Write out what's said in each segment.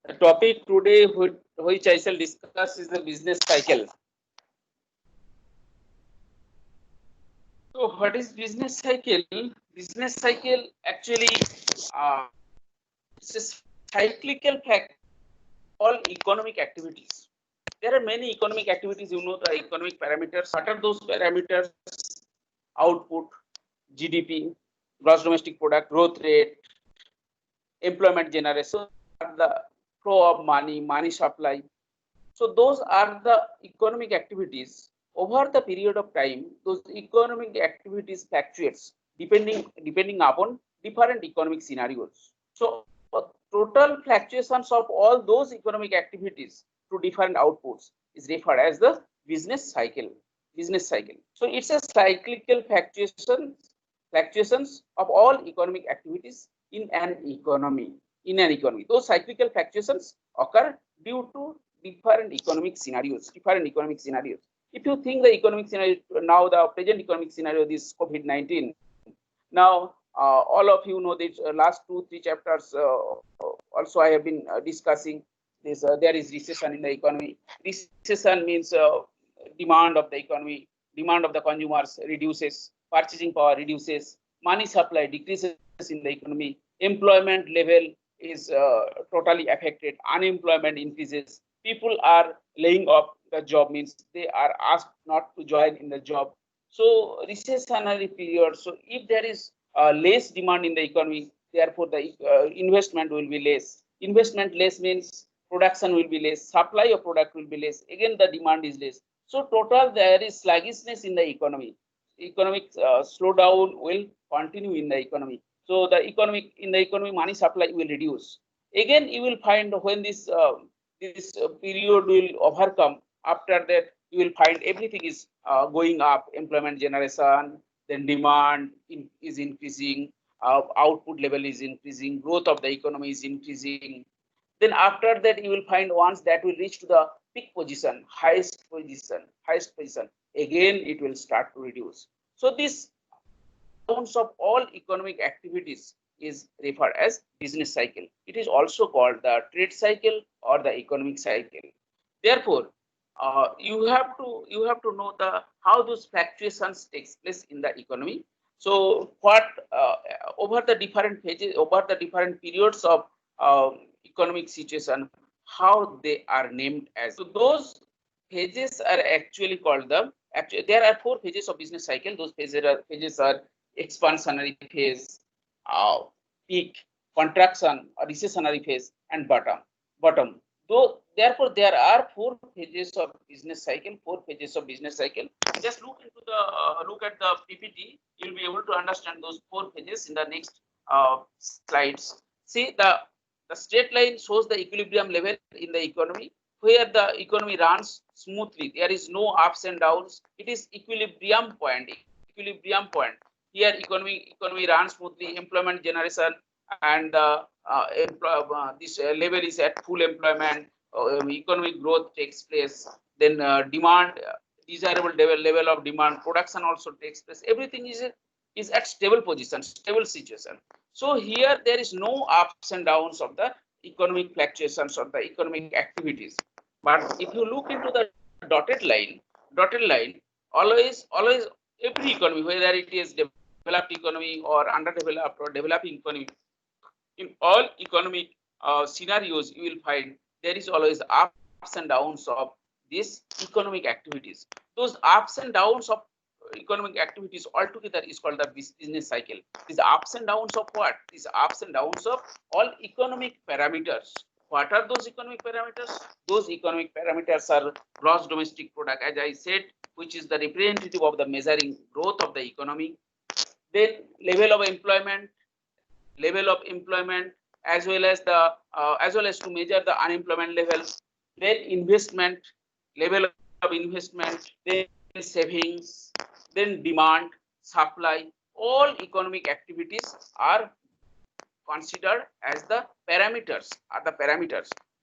The topic today which I shall discuss is the business cycle. So what is business cycle? Business cycle actually it's a cyclical fact all economic activities. There are many economic activities, you know the economic parameters. What are those parameters? Output, GDP, gross domestic product, growth rate, employment generation, the flow of money, money supply. So those are the economic activities. Over the period of time, those economic activities fluctuates depending upon different economic scenarios. So total fluctuations of all those economic activities to different outputs is referred as the business cycle. Business cycle. So it's a cyclical fluctuations of all economic activities in an economy. Those cyclical fluctuations occur due to different economic scenarios. If you think the economic scenario now, the present economic scenario, this COVID-19. Now, all of you know that last 2-3 chapters. Also, I have been discussing this. There is recession in the economy. Recession means demand of the economy, demand of the consumers reduces, purchasing power reduces, money supply decreases in the economy, employment level is totally affected, unemployment increases, people are laying off the job, means they are asked not to join in the job. So recessionary period. So if there is less demand in the economy, therefore the investment will be less. Investment less means production will be less, supply of product will be less. Again, the demand is less. So total there is sluggishness in the economy. Economic slowdown will continue in the economy. So the economy money supply will reduce. Again, you will find when this period will overcome. After that, you will find everything is going up. Employment generation, then demand is increasing, output level is increasing, growth of the economy is increasing. Then after that, you will find once that will reach to the peak position, highest position, again it will start to reduce. So this accounts of all economic activities is referred as business cycle. It is also called the trade cycle or the economic cycle. Therefore, you have to know the how those fluctuations takes place in the economy. So what over the different phases, over the different periods of economic situation, how they are named as. So those phases are actually called actually there are 4 phases of business cycle. Those phases are expansionary phase, peak, contraction, or recessionary phase, and bottom. Though therefore there are 4 phases of business cycle. Just look at the PPT. You'll be able to understand those 4 phases in the next slides. See the straight line shows the equilibrium level in the economy, where the economy runs smoothly. There is no ups and downs. It is equilibrium point. Here economy runs smoothly. Employment generation and this level is at full employment. Economic growth takes place. Then demand, desirable level of demand, production also takes place. Everything is at stable position, stable situation. So here there is no ups and downs of the economic fluctuations or the economic activities. But if you look into the dotted line, always every economy, whether it is developed economy or underdeveloped or developing economy, in all economic scenarios, you will find there is always ups and downs of these economic activities. Those ups and downs of economic activities altogether is called the business cycle. These ups and downs of what? These ups and downs of all economic parameters. What are those economic parameters? Those economic parameters are gross domestic product, as I said, which is the representative of the measuring growth of the economy. Then level of employment, as well as to measure the unemployment level. Then investment, level of investment, then savings, then demand, supply. All economic activities are considered as the parameters.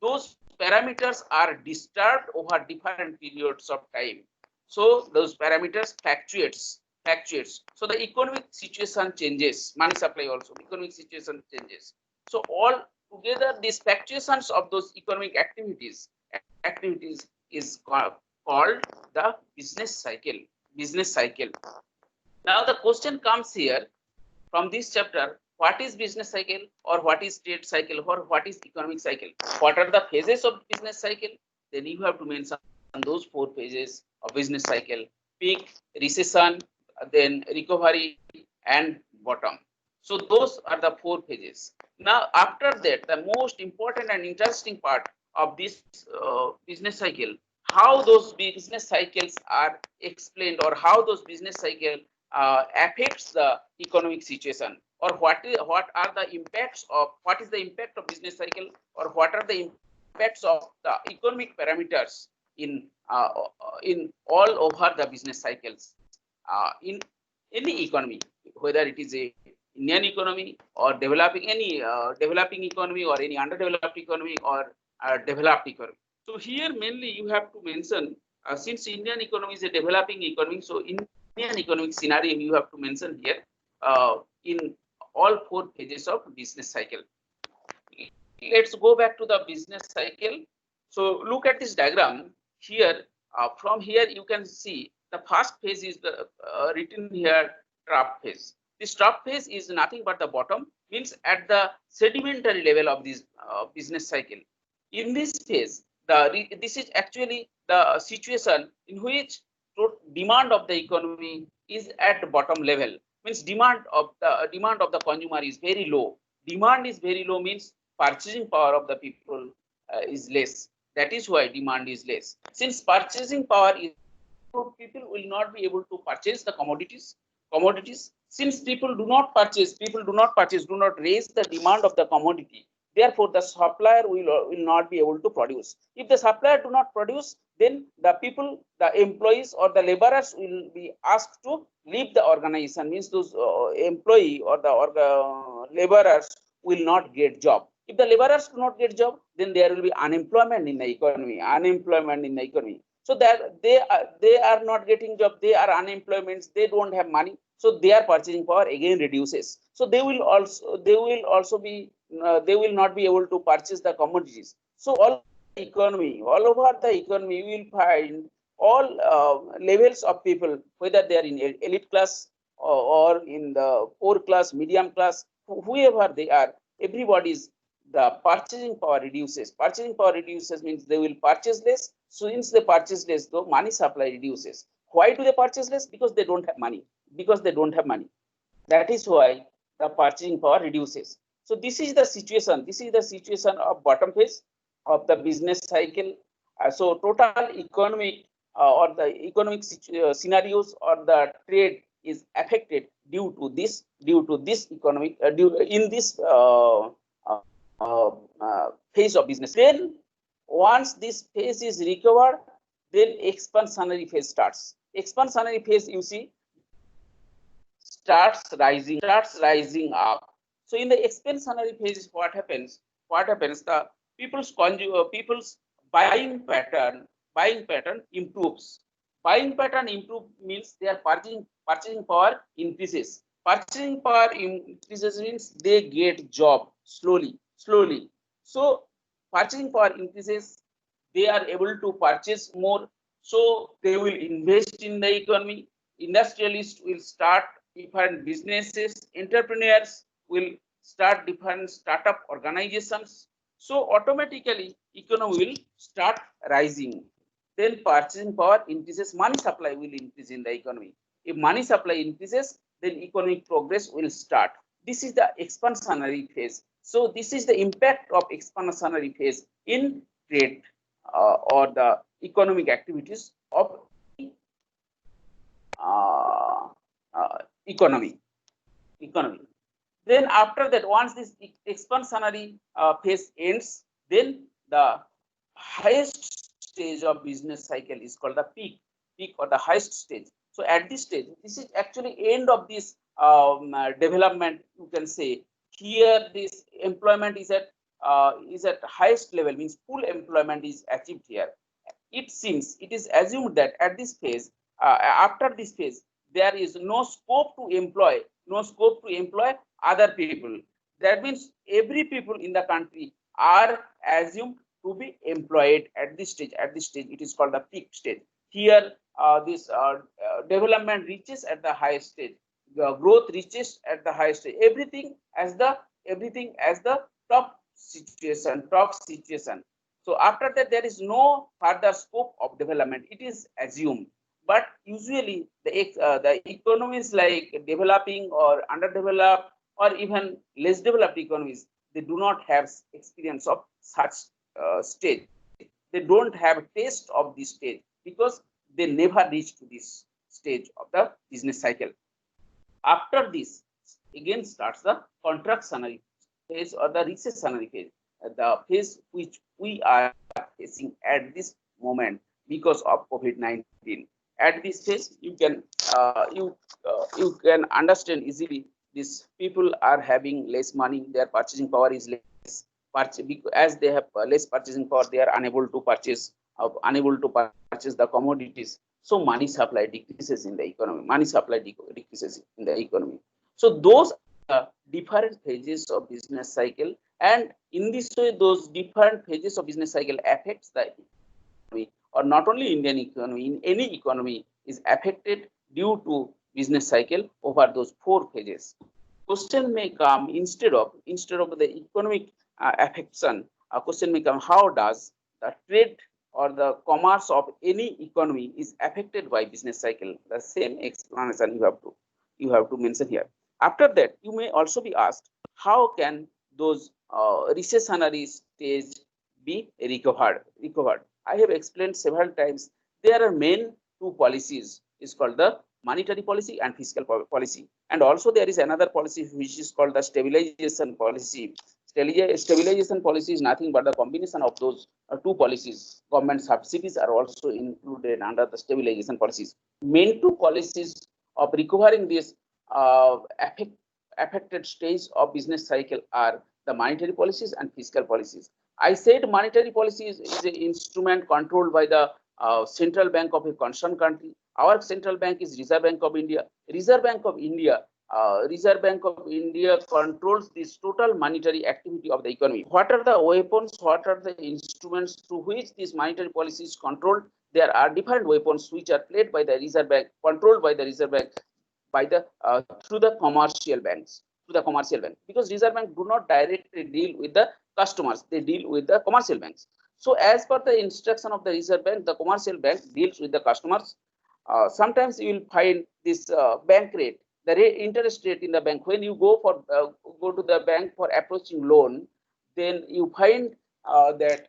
Those parameters are disturbed over different periods of time. So those parameters fluctuates. So the economic situation changes. Money supply also. Economic situation changes. So all together these fluctuations of those economic activities is called the business cycle. Business cycle. Now the question comes here from this chapter: what is business cycle, or what is trade cycle, or what is economic cycle? What are the phases of business cycle? Then you have to mention those 4 phases of business cycle: peak, recession, then recovery, and bottom. So those are the 4 phases. Now after that, the most important and interesting part of this business cycle, how those business cycles are explained, or how those business cycle affects the economic situation, or what are the impacts of, what is the impact of business cycle, or what are the impacts of the economic parameters in all over the business cycles in any economy, whether it is a Indian economy or developing any developing economy, or any underdeveloped economy, or developed economy. So here mainly you have to mention, since Indian economy is a developing economy, so Indian economic scenario you have to mention here in all 4 phases of business cycle. Let's go back to the business cycle. So look at this diagram here. From here you can see the first phase is the written here, trough phase. This trough phase is nothing but the bottom, means at the sedimentary level of this business cycle. In this phase, this is actually the situation in which demand of the economy is at bottom level, means demand of the consumer is very low. Demand is very low means purchasing power of the people is less. That is why demand is less. Since purchasing power is, people will not be able to purchase the commodities. Since people do not raise the demand of the commodity. Therefore, the supplier will not be able to produce. If the supplier do not produce, then the people, the employees or the laborers will be asked to leave the organization. Means those employee or the laborers will not get job. If the laborers do not get job, then there will be unemployment in the economy. So that they are not getting job, they are unemployment, they don't have money. So their purchasing power again reduces. So they will also be they will not be able to purchase the commodities. So all over the economy, you will find all levels of people, whether they are in elite class or in the poor class, medium class, whoever they are, everybody's the purchasing power reduces. Purchasing power reduces means they will purchase less. So since they purchase less, the money supply reduces. Why do they purchase less? Because they don't have money. That is why the purchasing power reduces. So this is the situation. This is the situation of bottom phase of the business cycle. So total economic or the economic scenarios or the trade is affected due to this economic in this phase of business. Then once this phase is recovered, then expansionary phase starts. Expansionary phase, you see, starts rising up. So in the expansionary phase, what happens? The people's buying pattern improves. Buying pattern improve means their purchasing power increases. Purchasing power increases means they get job slowly. So purchasing power increases, they are able to purchase more. So they will invest in the economy. Industrialists will start different businesses. Entrepreneurs will start different startup organizations. So automatically economy will start rising. Then purchasing power increases, money supply will increase in the economy. If money supply increases, then economic progress will start. This is the expansionary phase. So this is the impact of expansionary phase in trade or the economic activities of economy. Then after that, once this expansionary phase ends, then the highest stage of business cycle is called the peak or the highest stage. So at this stage, this is actually end of this development. You can say here this employment is at highest level, means full employment is achieved here. It is assumed that at this phase, after this phase, there is no scope to employ other people. That means every people in the country are assumed to be employed at this stage. At this stage, it is called the peak stage. Here, this development reaches at the highest stage. The growth reaches at the highest stage. Everything as the top situation. Top situation. So after that, there is no further scope of development. It is assumed. But usually, the economies like developing or underdeveloped or even less developed economies, they do not have experience of such stage. They don't have a taste of this stage because they never reach to this stage of the business cycle. After this, again starts the contractionary phase or the recessionary phase, the phase which we are facing at this moment because of COVID-19. At this phase, you can understand easily. These people are having less money; their purchasing power is less. As they have less purchasing power, they are unable to purchase the commodities. So money supply decreases in the economy. Money supply decreases in the economy. So those are different phases of business cycle, and in this way, those different phases of business cycle affects the economy, or not only Indian economy, in any economy is affected due to business cycle over those four phases. Question may come instead of the economic affection. A question may come: how does the trade or the commerce of any economy is affected by business cycle? The same explanation you have to mention here. After that, you may also be asked, how can those recessionary stage be recovered? I have explained several times. There are main two policies. It's called the monetary policy and fiscal policy, and also there is another policy which is called the stabilization policy. Stabilization policy is nothing but the combination of those two policies. Government subsidies are also included under the stabilization policies. Main two policies of recovering this affected stage of business cycle are the monetary policies and fiscal policies. I said monetary policy is an instrument controlled by the central bank of a concerned country. Our central bank is Reserve Bank of India. Reserve Bank of India controls this total monetary activity of the economy. What are the weapons? What are the instruments through which this monetary policy is controlled? There are different weapons which are played by the Reserve Bank, controlled by the Reserve Bank by the through the commercial banks, because Reserve Bank do not directly deal with the customers; they deal with the commercial banks. So, as per the instruction of the Reserve Bank, the commercial bank deals with the customers. Sometimes you will find this bank rate, the interest rate in the bank. When you go to the bank for approaching loan, then you find that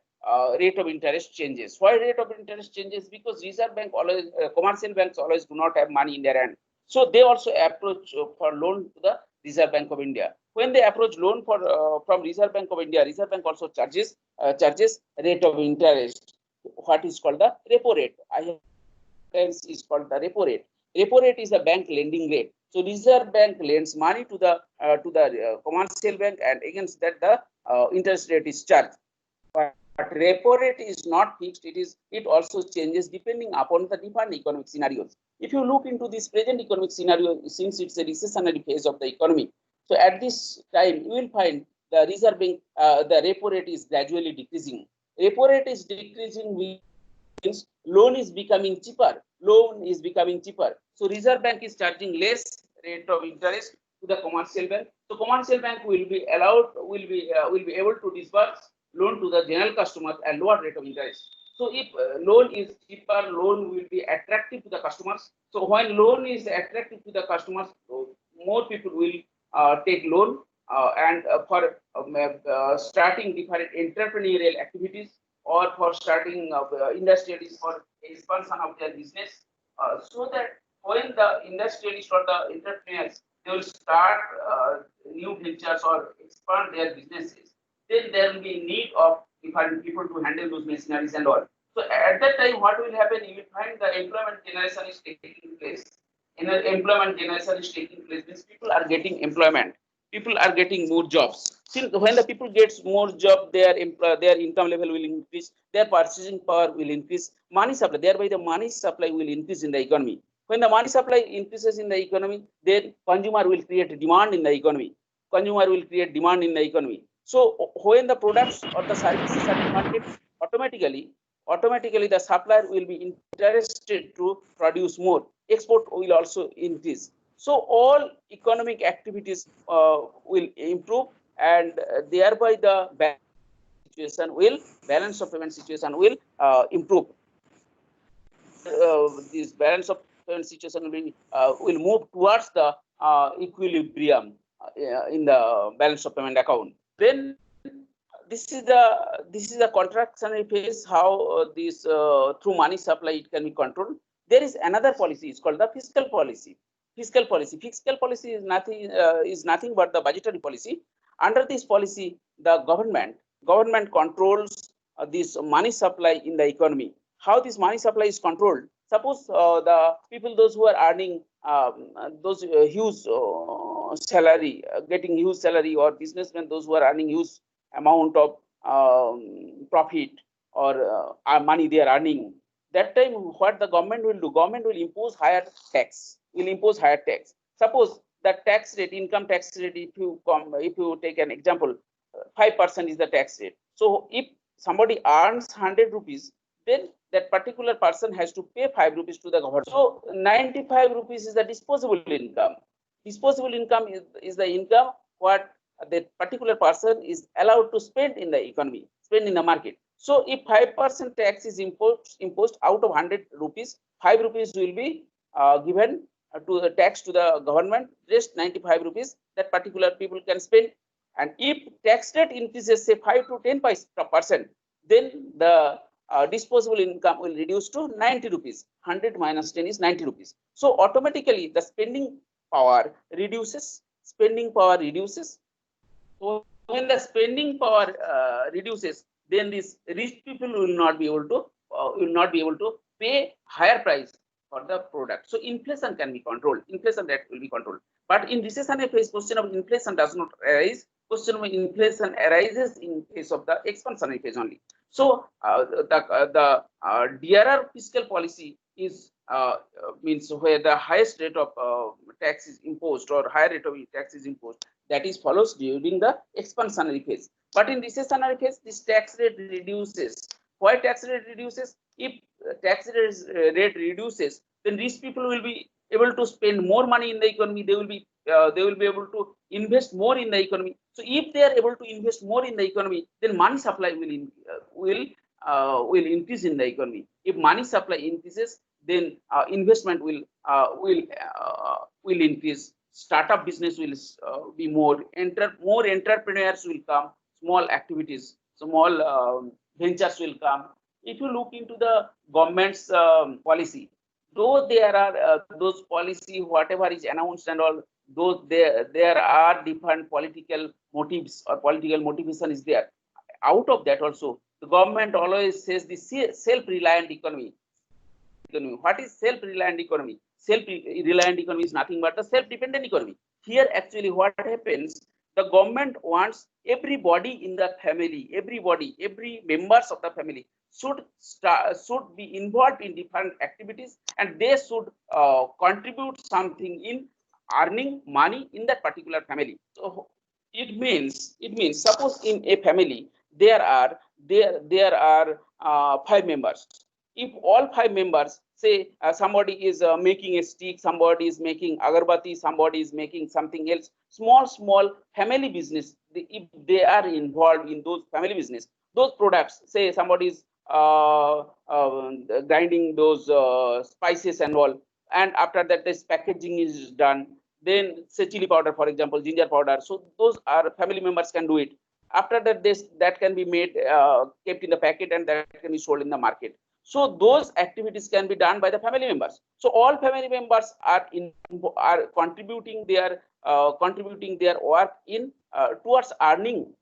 rate of interest changes. Why rate of interest changes? Because Reserve Bank always, commercial banks always do not have money in their hand, so they also approach for loan to the Reserve Bank of India. When they approach loan from Reserve Bank of India, Reserve Bank also charges rate of interest, what is called the repo rate. Is called the repo rate. Repo rate is the bank lending rate. So Reserve Bank lends money to the commercial bank, and against that the interest rate is charged. But repo rate is not fixed. It also changes depending upon the different economic scenarios. If you look into this present economic scenario, since it's a recessionary phase of the economy, so at this time you will find the Reserve Bank, the repo rate is gradually decreasing. Repo rate is decreasing means loan is becoming cheaper. So Reserve Bank is charging less rate of interest to the commercial bank. So commercial bank will be able to disburse loan to the general customer at lower rate of interest. So if loan is cheaper, loan will be attractive to the customers. So when loan is attractive to the customers, more people will take loan and for starting different entrepreneurial activities, or for starting industrialists for expansion of their business, so that when the industrialists or the entrepreneurs, they will start new ventures or expand their businesses, then there will be need of different people to handle those machineries and all. So at that time, what will happen? You will find the employment generation is taking place. Employment generation is taking place. These people are getting employment. People are getting more jobs. Since when the people gets more job, their income level will increase, their purchasing power will increase, money supply, thereby the money supply will increase in the economy. When the money supply increases in the economy, then consumer will create demand in the economy. consumer will create demand in the economy. So when the products or the services are demanded, automatically the supplier will be interested to produce more. Export will also increase. So all economic activities will improve, and thereby the balance of payment situation will improve. This balance of payment situation will move towards the equilibrium in the balance of payment account. Then this is the contractionary phase, how this through money supply it can be controlled. There is another policy, it's called the fiscal policy. Fiscal policy is nothing but the budgetary policy. Under this policy, the government controls this money supply in the economy. How this money supply is controlled? Suppose the people, those who are earning those huge salary, getting huge salary, or businessmen, those who are earning huge amount of profit or money they are earning, that time what the government will do? Government will impose higher tax. Suppose the tax rate, income tax rate, if you take an example, 5% is the tax rate. So if somebody earns 100 rupees, then that particular person has to pay 5 rupees to the government. So 95 rupees is the disposable income. Disposable income is the income what that particular person is allowed to spend in the economy, spend in the market. So if 5% tax is imposed out of 100 rupees, 5 rupees will be given to the tax to the government. Rest 95 rupees that particular people can spend. And if tax rate increases, say 5 to 10%, then the disposable income will reduce to 90 rupees. 100 minus 10 is 90 rupees. So automatically the spending power reduces. So when the spending power reduces, then these rich people will not be able to pay higher price for the product. So inflation can be controlled. Inflation rate will be controlled. But in recessionary phase, question of inflation does not arise. Question of inflation arises in case of the expansionary phase only. So the dearer fiscal policy is means where the highest rate of tax is imposed or higher rate of tax is imposed, that is follows during the expansionary phase. But in recessionary phase, this tax rate reduces. Why tax rate reduces? If tax rate reduces, then rich people will be able to spend more money in the economy. They will be able to invest more in the economy. So if they are able to invest more in the economy, then money supply will increase in the economy. If money supply increases, then investment will increase. Startup business will be more. More entrepreneurs will come. Small activities, small ventures will come. If you look into the government's policy, though there are those policy, whatever is announced and all, those there are different political motives or political motivation is there. Out of that also, the government always says the self-reliant economy. What is self-reliant economy? Self-reliant economy is nothing but the self-dependent economy. Here actually what happens, the government wants everybody in the family, every members of the family should be involved in different activities, and they should contribute something in earning money in that particular family. So it means suppose in a family there are 5 members. If all 5 members, say somebody is making a stick, somebody is making agarbatti, somebody is making something else, small family business, if they are involved in those family business, those products, say somebody is grinding those spices and all, and after that this packaging is done, then say chili powder, for example, ginger powder, so those are family members can do it. After that that can be made, kept in the packet, and that can be sold in the market. So those activities can be done by the family members. So all family members are contributing their work in towards earning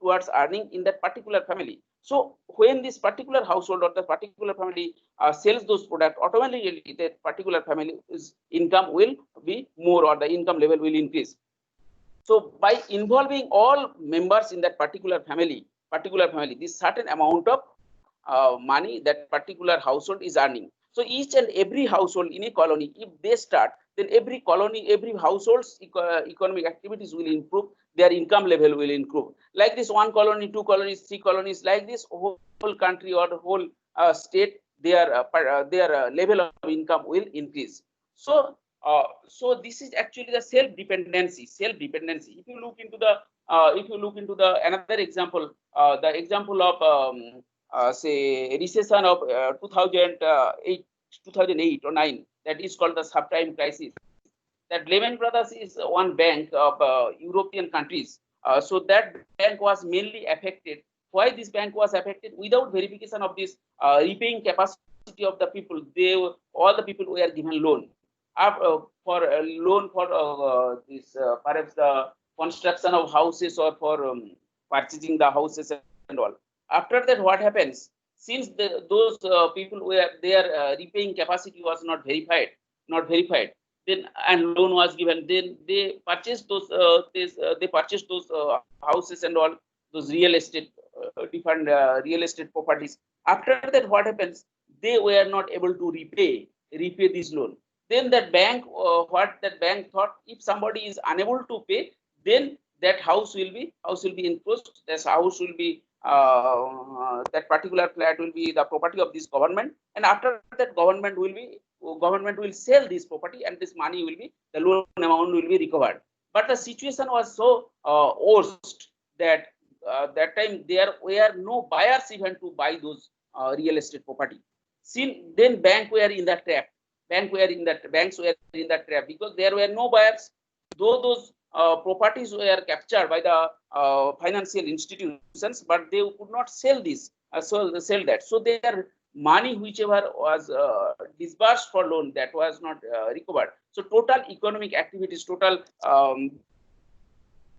in that particular family. So when this particular household or the particular family sells those products, automatically that particular family's income will be more, or the income level will increase. So by involving all members in that particular family, this certain amount of money that particular household is earning. So each and every household in a colony, if they start, then every household's economic activities will improve. their income level will improve. Like this, 1 colony, 2 colonies, 3 colonies, like this whole country or the whole state, their level of income will increase. So, so this is actually the self-dependency. Self-dependency. If you look into the another example, the example of say recession of 2008 or 9, that is called the subprime crisis. That Lehman Brothers is one bank of European countries. So that bank was mainly affected. Why this bank was affected? Without verification of this repaying capacity of the people, all the people were given loan for a loan for this perhaps the construction of houses or for purchasing the houses and all. After that, what happens? Since those people were their repaying capacity was not verified, then and loan was given, then they purchased those houses and all those real estate different real estate properties. After that, what happens? They were not able to repay this loan. Then that bank, what that bank thought, if somebody is unable to pay, then that house will be enclosed. That house will be that particular flat will be the property of this government, and after that government will sell this property, and this money will be, the loan amount will be recovered. But the situation was so worst that that time there were no buyers even to buy those real estate property. Then banks were in that trap. Banks were in that trap because there were no buyers. Though those properties were captured by the financial institutions, but they could not sell this, sell that. So their money, whichever was disbursed for loan, that was not recovered. So total economic activities, total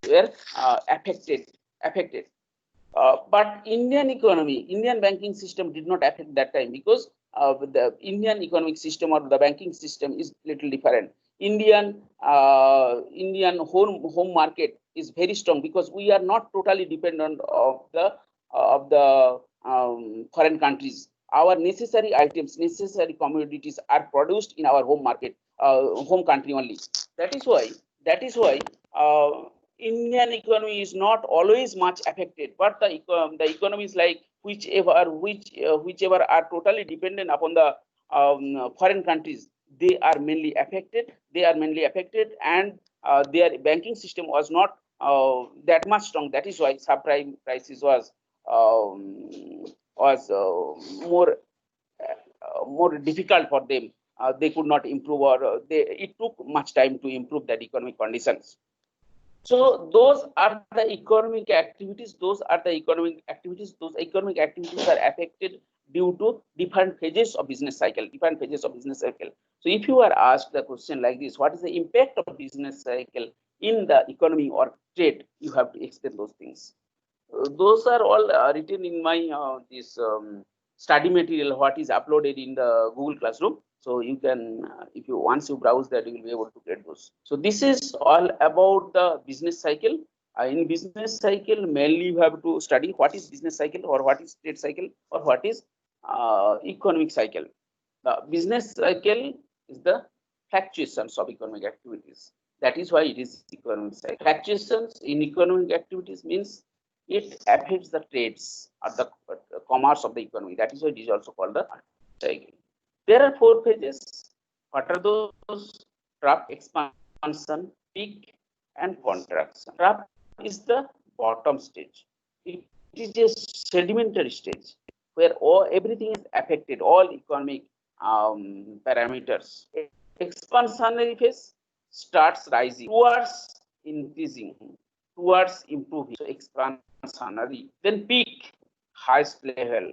were affected. But Indian banking system did not affect that time, because the Indian economic system or the banking system is little different. Indian home market is very strong because we are not totally dependent of the foreign countries. Our necessary items, necessary commodities are produced in our home market, home country only. That is why Indian economy is not always much affected, but the economies like whichever are totally dependent upon the foreign countries, they are mainly affected. And their banking system was not that much strong. That is why subprime crisis was more difficult for them. They could not improve, or it took much time to improve that economic conditions. So those are the economic activities. Those economic activities are affected due to different phases of business cycle. So if you are asked the question like this, what is the impact of business cycle in the economy or trade? You have to explain those things. Those are all written in my this study material, what is uploaded in the Google Classroom. So you can, if you once you browse that, you will be able to get those. So this is all about the business cycle. In business cycle, mainly you have to study what is business cycle, or what is trade cycle, or what is economic cycle. The business cycle is the fluctuations of economic activities. That is why it is economic cycle. Fluctuations in economic activities means it affects the trades or the commerce of the economy. That is why it is also called the cycle. There are 4 phases. What are those? Trough, expansion, peak, and contraction. Trough is the bottom stage. It is a sedimentary stage where everything is affected, all economic parameters. Expansionary phase starts rising towards increasing, towards improving. So expansionary. Then peak, highest level.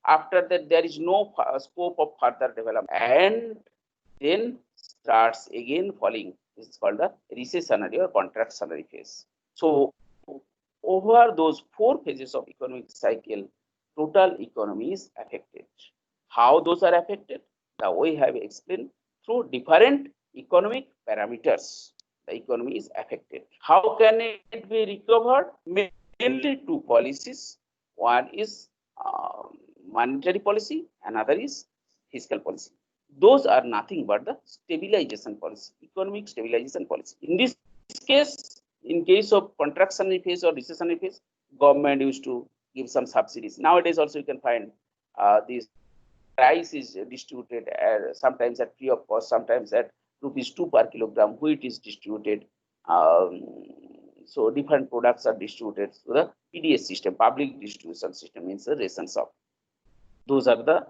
After that, there is no scope of further development, and then starts again falling. This is called the recessionary or contractionary phase. So over those 4 phases of economic cycle, total economy is affected. How those are affected? The way I have explained, through different economic parameters, the economy is affected. How can it be recovered? Mainly 2 policies. One is monetary policy, another is fiscal policy. Those are nothing but the stabilization policy, economic stabilization policy. In this case, In case of contractionary phase or recessionary phase, government used to give some subsidies. Nowadays also you can find this rice is distributed sometimes at free of cost, sometimes at ₹2 per kilogram. Wheat is distributed. So different products are distributed through the PDS system, public distribution system, means the ration shop. Those are the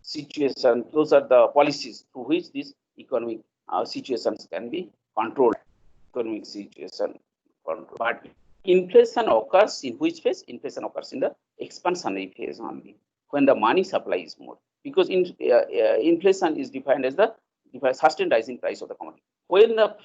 situation. Those are the policies through which these economic situations can be controlled. Economic situation control. But inflation occurs in which phase? Inflation occurs in the expansionary phase only, when the money supply is more. Because inflation is defined as the sustained rising price of the commodity. When the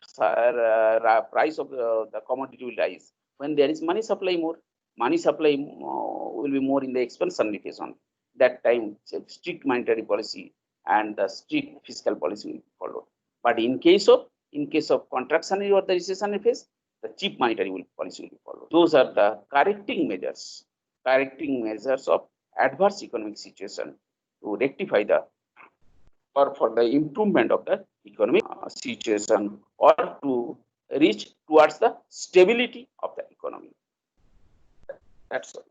price of the commodity will rise, when there is money supply more, money supply will be more in the expansionary phase only. That time, strict monetary policy and the strict fiscal policy will be followed. But in case of contractionary or the recessionary phase, the cheap monetary policy will be followed. Those are the correcting measures of adverse economic situation to rectify the or for the improvement of the economic situation or to reach towards the stability of the economy. That's all.